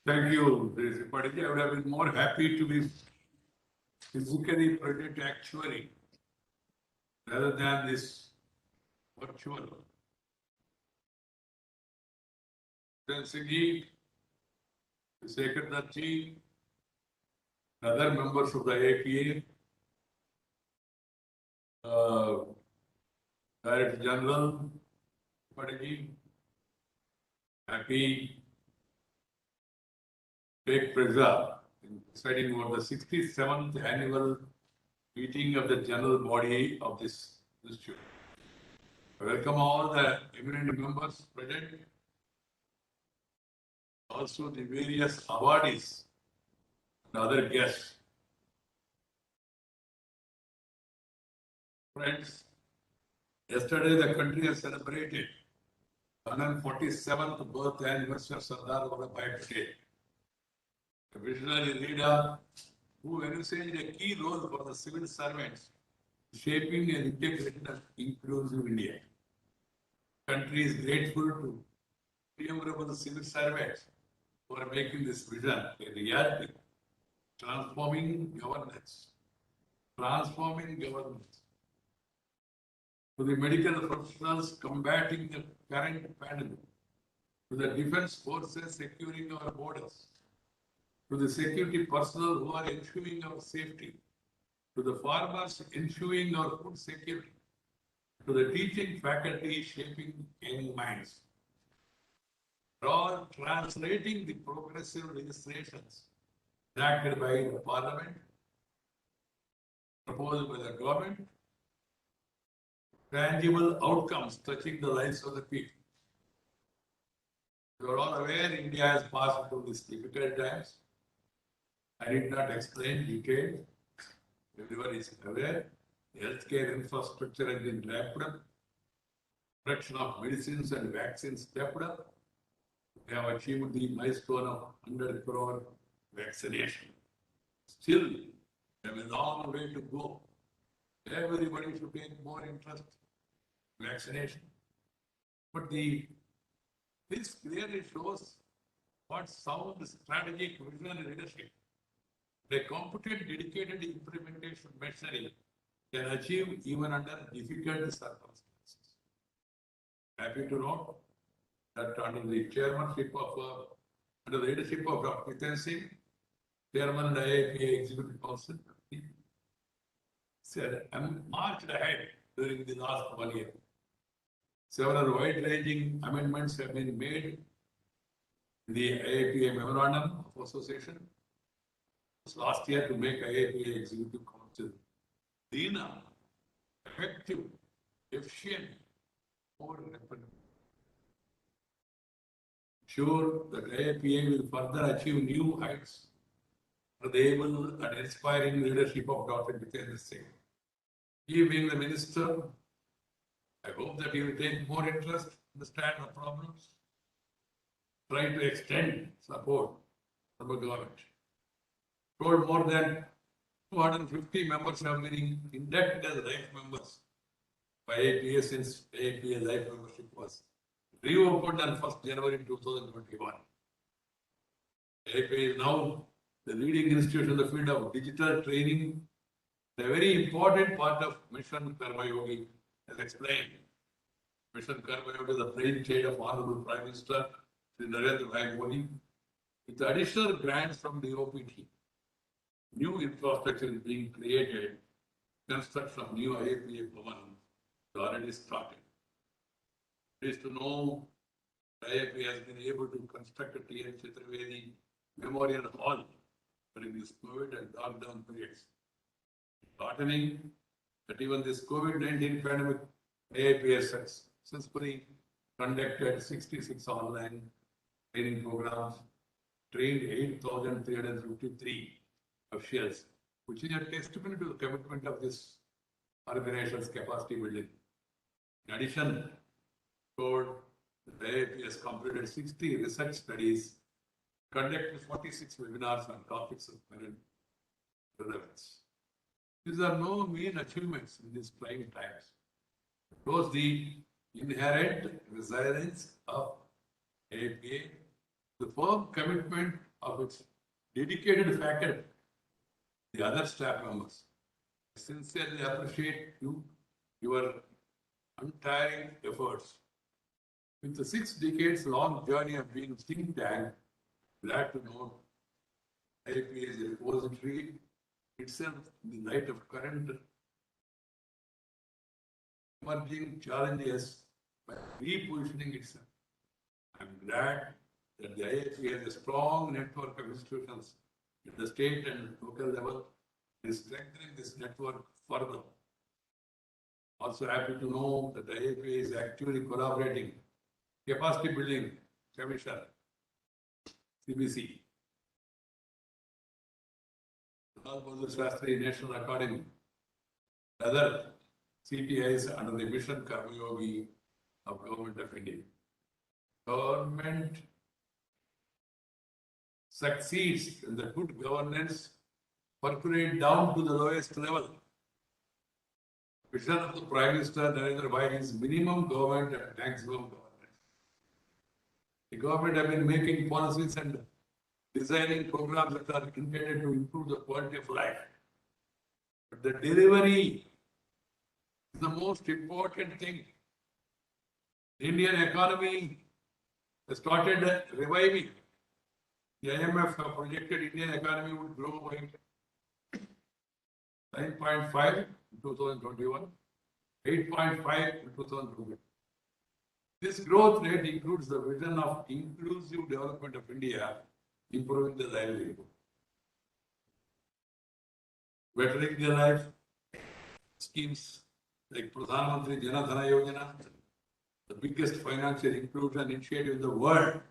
Thank you, Mr. Padilla. I would have been more happy to be physically present actually rather than this virtual. Then Singhi, Sekhar Datti, other members of the APA, Director General Padilla, happy take pleasure in presiding over the 67th annual meeting of the general body of this institute. I welcome all the eminent members present, also the various awardees and other guests. Friends, yesterday the country has celebrated 147th birth anniversary of Sardar Vallabhbhai Patel, a visionary leader who envisaged a key role for the civil servants, shaping an integrated and inclusive India. The country is grateful to innumerable civil servants for making this vision a reality, transforming governance. To the medical professionals combating the current pandemic, to the defense forces securing our borders, to the security personnel who are ensuring our safety, to the farmers ensuring our food security, to the teaching faculty shaping young minds. They are all translating the progressive legislations enacted by the Parliament, proposed by the government, tangible outcomes touching the lives of the people. You are all aware India has passed through these difficult times. I did not explain detail. Everyone is aware. The healthcare infrastructure has been ramped up. Production of medicines and vaccines stepped up. We have achieved the milestone of 100 crore vaccination. Still, we have a long way to go. Everybody should take more interest in vaccination. But this clearly shows what sound strategic visionary leadership, a competent, dedicated implementation machinery can achieve even under difficult circumstances. Happy to note that under the chairmanship of, under the leadership of Dr. Hiten Singh, Chairman of the IAPA Executive Council, said, I'm marched ahead during the last 1 year. Several wide-ranging amendments have been made in the IAPA Memorandum of Association last year to make IAPA Executive Council leaner, effective, efficient, more rapid. Sure that IAPA will further achieve new heights for the able and inspiring leadership of Dr. Hiten Singh. He being the minister, I hope that he will take more interest, understand the problems, try to extend support from the government. Told more than 250 members have been inducted as life members by APA since APA life membership was reopened on 1st January 2021. APA is now the leading institution in the field of digital training, a very important part of Mission Karma Yogi, as explained. Mission Karma Yogi is the brainchild of Honorable Prime Minister Shri Narendra Bhai Modi, with additional grants from the OPT. New infrastructure is being created. Construction of new IAPA Bhavan is already started. It is to know IAPA has been able to construct a T.N. Chaturvedi Memorial Hall during this COVID and lockdown periods. Heartening that even this COVID-19 pandemic, IAPA has successfully conducted 66 online training programs, trained 8,353 officials, which is a testimony to the commitment of this organization's capacity building. In addition, told the IAPA has completed 60 research studies, conducted 46 webinars on topics of current relevance. These are no mean achievements in these trying times. It shows the inherent resilience of APA, the firm commitment of its dedicated faculty, the other staff members. I sincerely appreciate you, your untiring efforts. With the 6 decades long journey of being think tank, glad to know IAPA is a repository itself in the light of current emerging challenges by repositioning itself. I'm glad that the IAPA has a strong network of institutions at the state and local level and strengthening this network further. Also happy to know that the IAPA is actively collaborating Capacity Building Commission, CBC, Lal Bahadur Shastri National Academy, other CTIs under the Mission Karmayogi of Government of India. Government succeeds in the good governance percolate down to the lowest level. Vision of the Prime Minister Narendra Bhai is minimum government and maximum government. The government have been making policies and designing programs that are intended to improve the quality of life. But the delivery is the most important thing. The Indian economy has started reviving. The IMF have projected Indian economy would grow by 9.5 in 2021, 8.5 in 2020. This growth rate includes the vision of inclusive development of India, improving the livelihood, bettering their life. Schemes like Pradhan Mantri Jana Dhana Yojana, the biggest financial inclusion initiative in the world,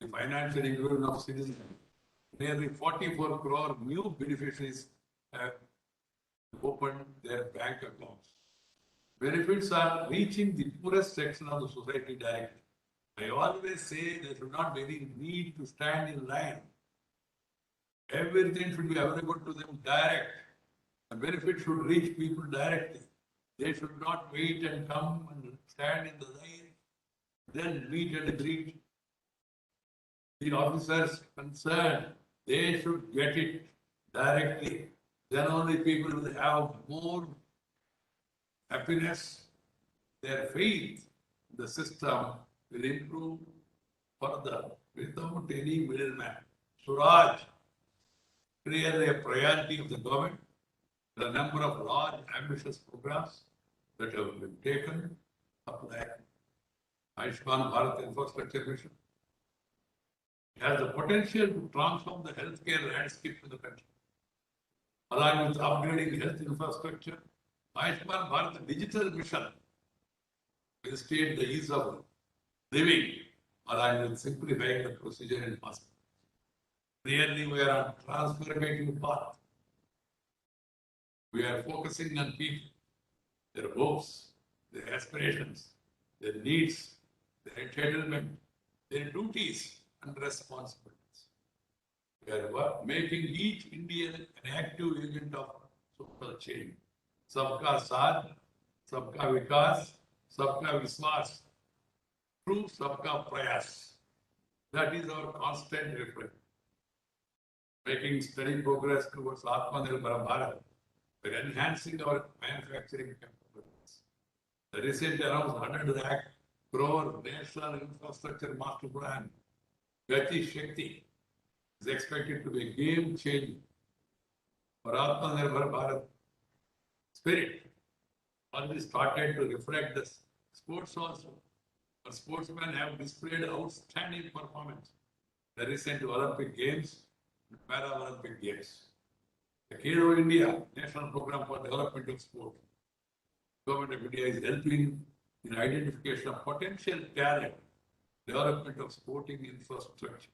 the financial inclusion of citizens. Nearly 44 crore new beneficiaries have opened their bank accounts. Benefits are reaching the poorest section of the society directly. I always say there should not be any need to stand in line. Everything should be available to them direct. The benefit should reach people directly. They should not wait and come and stand in the line, then meet and greet. The officers concerned, they should get it directly. Then only people will have more happiness. Their faith in the system will improve further without any middleman. Suraj, clearly a priority of the government. The number of large, ambitious programs that have been taken up like Ayushman Bharat Infrastructure Mission. It has the potential to transform the healthcare landscape in the country. Along with upgrading health infrastructure, Ayushman Bharat Digital Mission will state the ease of living, along with simplifying the procedure in hospitals. Clearly, we are on transformative path. We are focusing on people, their hopes, their aspirations, their needs, their entitlement, their duties and responsibilities. We are making each Indian an active agent of social change. Sabka Saath, Sabka Vikas, Sabka Viswas, through Sabka Prayas. That is our constant refrain. Making steady progress towards Atmanirbhar Bharat. We're enhancing our manufacturing capabilities. The recent around 100 lakh crore National Infrastructure Master Plan, Gati Shakti, is expected to be a game changer for Atmanirbhar Bharat spirit. Already started to reflect the sports also. Our sportsmen have displayed outstanding performance. The recent Olympic Games and Paralympic Games. The Khelo India National Program for Development of Sport. Government of India is helping in identification of potential talent, development of sporting infrastructure.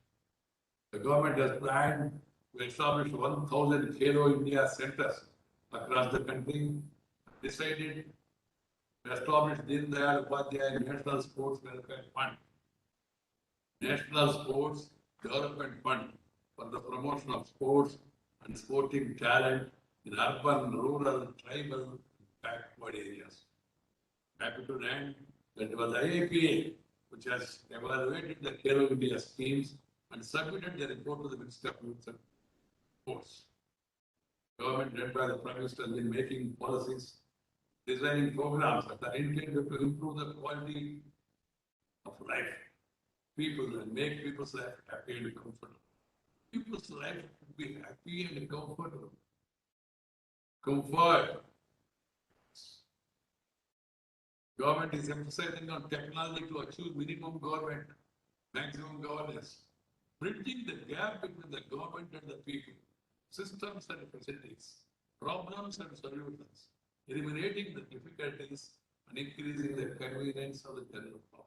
The government has planned to establish 1,000 Khelo India centers across the country. Decided to establish Deen Dayal Upadhyaya National Sports Welfare Fund, National Sports Development Fund for the promotion of sports and sporting talent in urban, rural, tribal, backward areas. Happy to learn that it was IAPA which has evaluated the Khelo India schemes and submitted the report to the Minister of Youth and Sports. Government led by the Prime Minister has been making policies, designing programs that are intended to improve the quality of life, people, and make people's life happy and comfortable. People's life should be happy and comfortable. Comfort. Government is emphasizing on technology to achieve minimum government, maximum governance, bridging the gap between the government and the people, systems and facilities, problems and solutions, eliminating the difficulties and increasing the convenience of the general public.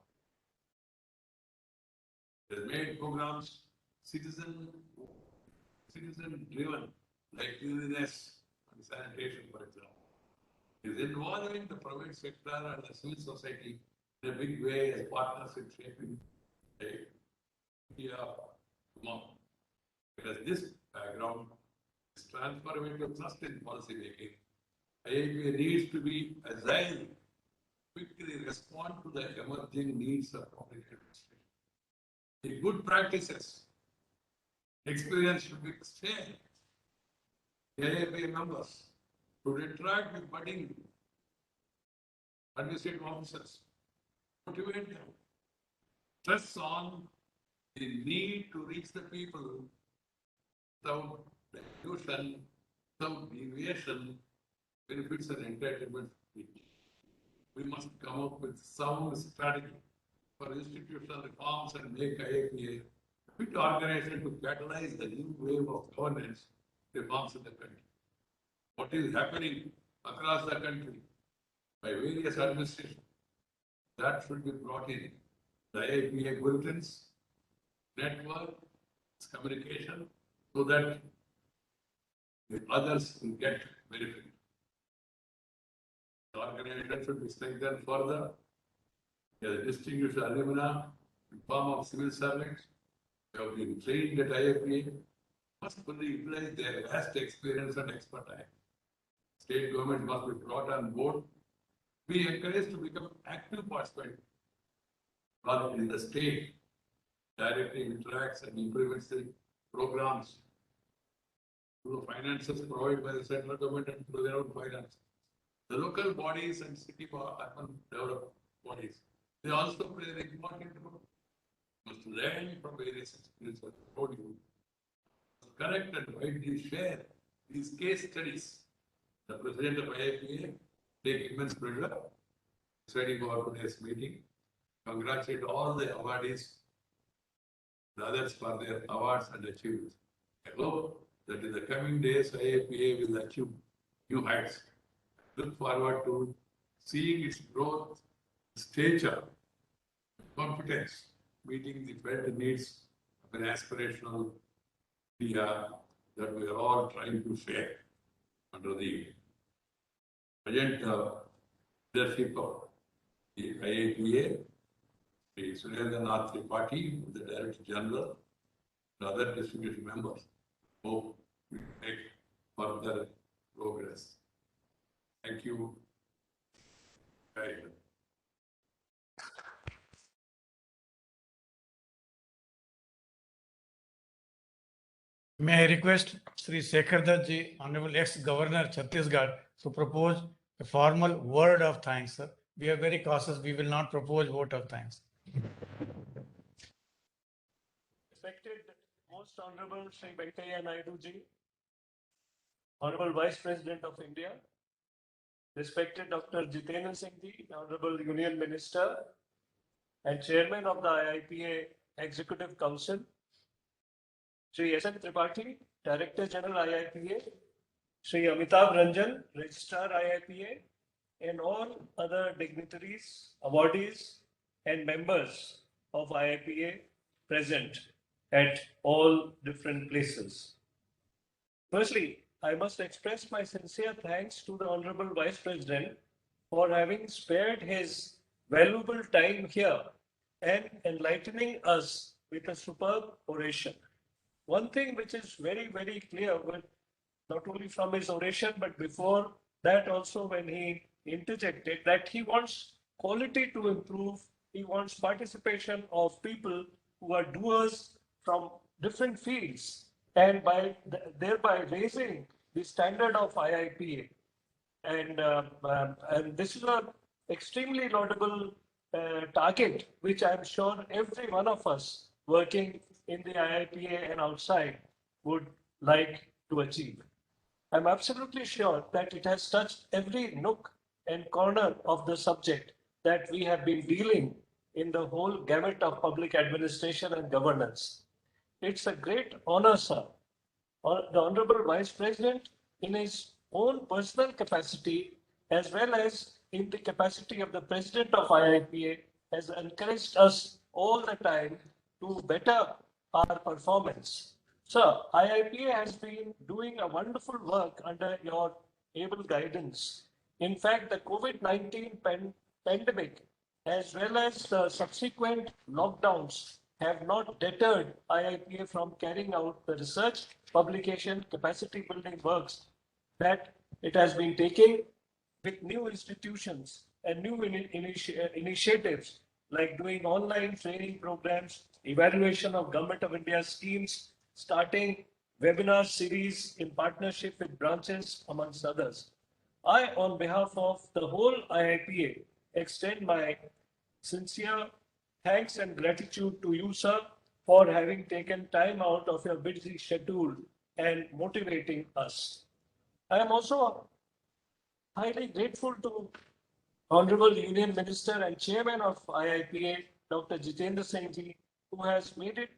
They made programs citizen-driven, like cleanliness and sanitation, for example. Is involving the private sector and the civil society in a big way as partners in shaping the India tomorrow. Because this background is transformative trust in policy making. IIPA needs to be agile, quickly respond to the emerging needs of public administration. The good practices, experience should be shared. IIPA members to interact with budding administrative officers, motivate them, stress on the need to reach the people without dilution, without deviation, benefits and entitlement. We must come up with sound strategy for institutional reforms and make IIPA a fit organization to catalyze the new wave of governance reforms in the country. What is happening across the country by various administrations, that should be brought in. The IIPA bulletins, network, communication, so that the others will get benefit. The organization should be strengthened further. There are distinguished alumni in form of civil servants who have been trained at IIPA, must fully utilize their vast experience and expertise. State government must be brought on board, be encouraged to become active participants in the state, directly interacts and implements the programs through the finances provided by the central government and through their own finances. The local bodies and city urban development bodies, they also play an important role. Must learn from various experiences around you. Correct and widely share these case studies. The president of IIPA take immense pleasure deciding over today's meeting. Congratulate all the awardees, the others for their awards and achievements. I hope that in the coming days, IIPA will achieve new heights. Look forward to seeing its growth, stature, competence, meeting the felt needs of an aspirational India that we are all trying to share under the present leadership of the IIPA, the Surendra Nath Tripathi, the Director General, and other distinguished members. Hope we make further progress. Thank you very much. May I request Sri Sekhar Dutt ji, Honorable ex-Governor Chhattisgarh, to propose a formal word of thanks, sir. We are very cautious. We will not propose vote of thanks. Respected Most Honorable Sri Venkaiah Naidu ji, Honorable Vice President of India, respected Dr. Jitendra Singh ji, Honorable Union Minister and Chairman of the IIPA Executive Council, Sri S.N. Tripathi, Director General IIPA, Sri Amitabh Ranjan, Registrar IIPA, and all other dignitaries, awardees, and members of IIPA present at all different places. Firstly, I must express my sincere thanks to the Honorable Vice President for having spared his valuable time here and enlightening us with a superb oration. One thing which is very, very clear, not only from his oration, but before that also when he interjected, that he wants quality to improve, he wants participation of people who are doers from different fields and thereby raising the standard of IIPA. And this is an extremely laudable target, which I'm sure every one of us working in the IIPA and outside would like to achieve. I'm absolutely sure that it has touched every nook and corner of the subject that we have been dealing in the whole gamut of public administration and governance. It's a great honor, sir. The Honorable Vice President, in his own personal capacity, as well as in the capacity of the President of IIPA, has encouraged us all the time to better our performance. Sir, IIPA has been doing a wonderful work under your able guidance. In fact, the COVID-19 pandemic, as well as the subsequent lockdowns, have not deterred IIPA from carrying out the research, publication, capacity building works that it has been taking with new institutions and new initiatives like doing online training programs, evaluation of Government of India schemes, starting webinar series in partnership with branches, amongst others. I, on behalf of the whole IIPA, extend my sincere thanks and gratitude to you, sir, for having taken time out of your busy schedule and motivating us. I am also highly grateful to Honorable Union Minister and Chairman of IIPA, Dr. Jitendra Singh Ji, who has made it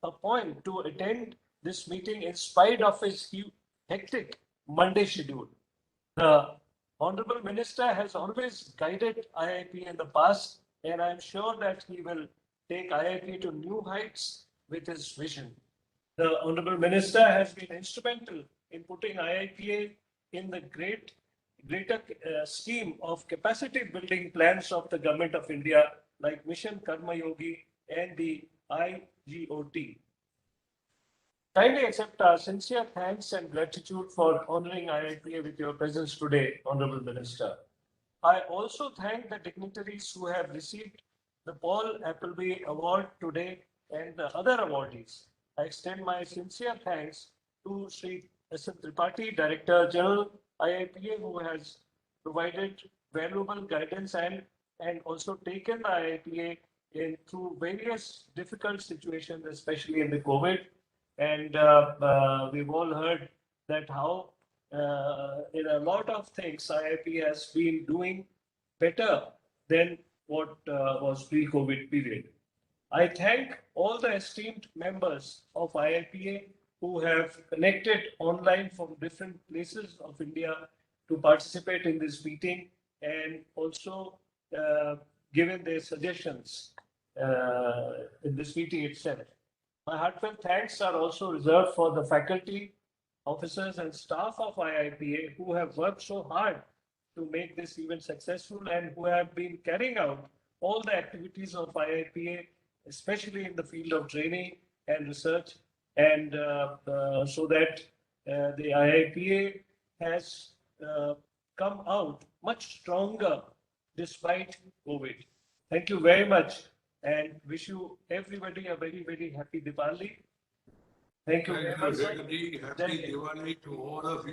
a point to attend this meeting in spite of his hectic Monday schedule. The Honorable Minister has always guided IIP in the past, and I'm sure that he will take IIP to new heights with his vision. The Honorable Minister has been instrumental in putting IIPA in the greater scheme of capacity building plans of the Government of India, like Mission Karma Yogi and the IGOT. Kindly accept our sincere thanks and gratitude for honoring IIPA with your presence today, Honorable Minister. I also thank the dignitaries who have received the Paul Appleby Award today and the other awardees. I extend my sincere thanks to Sri S.N. Tripathi, Director General, IIPA, who has provided valuable guidance and also taken the IIPA through various difficult situations, especially in the COVID. And we've all heard that how in a lot of things IIP has been doing better than what was pre-COVID period. I thank all the esteemed members of IIPA who have connected online from different places of India to participate in this meeting and also given their suggestions in this meeting itself. My heartfelt thanks are also reserved for the faculty, officers and staff of IIPA who have worked so hard to make this event successful and who have been carrying out all the activities of IIPA, especially in the field of training and research, and so that the IIPA has come out much stronger despite COVID. Thank you very much and wish you everybody a very, very happy Diwali. Thank you very much. Happy Diwali to all of you.